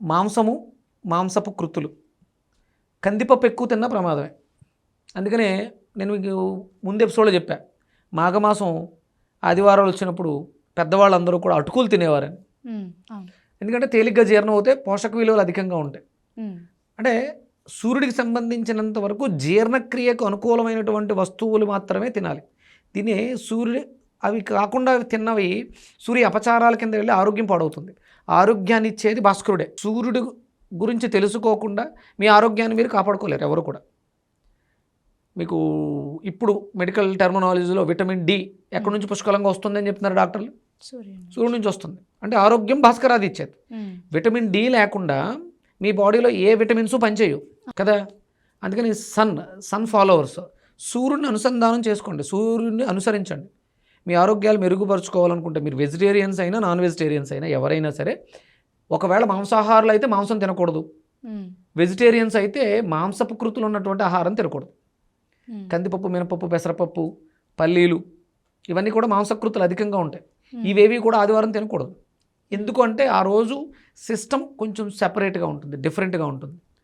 మాంసము, మాంసపు కృతులు, కందిపప్పు ఎక్కువ తిన్నా ప్రమాదమే. అందుకనే నేను మీకు ముందు ఎపిసోడ్లో చెప్పా, మాఘమాసం ఆదివారాలు వచ్చినప్పుడు పెద్దవాళ్ళందరూ కూడా అటుకులు తినేవారని. ఎందుకంటే తేలిగ్గా జీర్ణం అవుతే పోషక విలువలు అధికంగా ఉంటాయి. అంటే సూర్యుడికి సంబంధించినంత వరకు జీర్ణక్రియకు అనుకూలమైనటువంటి వస్తువులు మాత్రమే తినాలి. తినే సూర్యుడి అవి కాకుండా తిన్నవి సూర్య అపచారాల కింద వెళ్ళి ఆరోగ్యం పాడవుతుంది. ఆరోగ్యాన్ని ఇచ్చేది భాస్కరుడే. సూర్యుడి గురించి తెలుసుకోకుండా మీ ఆరోగ్యాన్ని మీరు కాపాడుకోలేరు ఎవరు కూడా. మీకు ఇప్పుడు మెడికల్ టెర్మినాలజీలో విటమిన్ డి ఎక్కడి నుంచి పుష్కలంగా వస్తుందని చెప్తున్నారు డాక్టర్లు. సూర్యుడి నుంచి వస్తుంది. అంటే ఆరోగ్యం భాస్కరాది ఇచ్చేది. విటమిన్ డి లేకుండా మీ బాడీలో ఏ విటమిన్స్ పనిచేయవు కదా. అందుకని సన్ ఫాలోవర్స్ సూర్యుడిని అనుసంధానం చేసుకోండి, సూర్యుడిని అనుసరించండి. మీ ఆరోగ్యాలు మెరుగుపరుచుకోవాలనుకుంటే మీరు వెజిటేరియన్స్ అయినా నాన్ వెజిటేరియన్స్ అయినా ఎవరైనా సరే, ఒకవేళ మాంసాహారులు అయితే మాంసం తినకూడదు, వెజిటేరియన్స్ అయితే మాంసపు కృతులు ఉన్నటువంటి ఆహారం తినకూడదు. కందిపప్పు, మినపప్పు, పెసరపప్పు, పల్లీలు ఇవన్నీ కూడా మాంసకృతులు అధికంగా ఉంటాయి. ఇవేవి కూడా ఆదివారం తినకూడదు. ఎందుకు అంటే ఆ రోజు సిస్టమ్ కొంచెం సెపరేట్గా ఉంటుంది, డిఫరెంట్గా ఉంటుంది.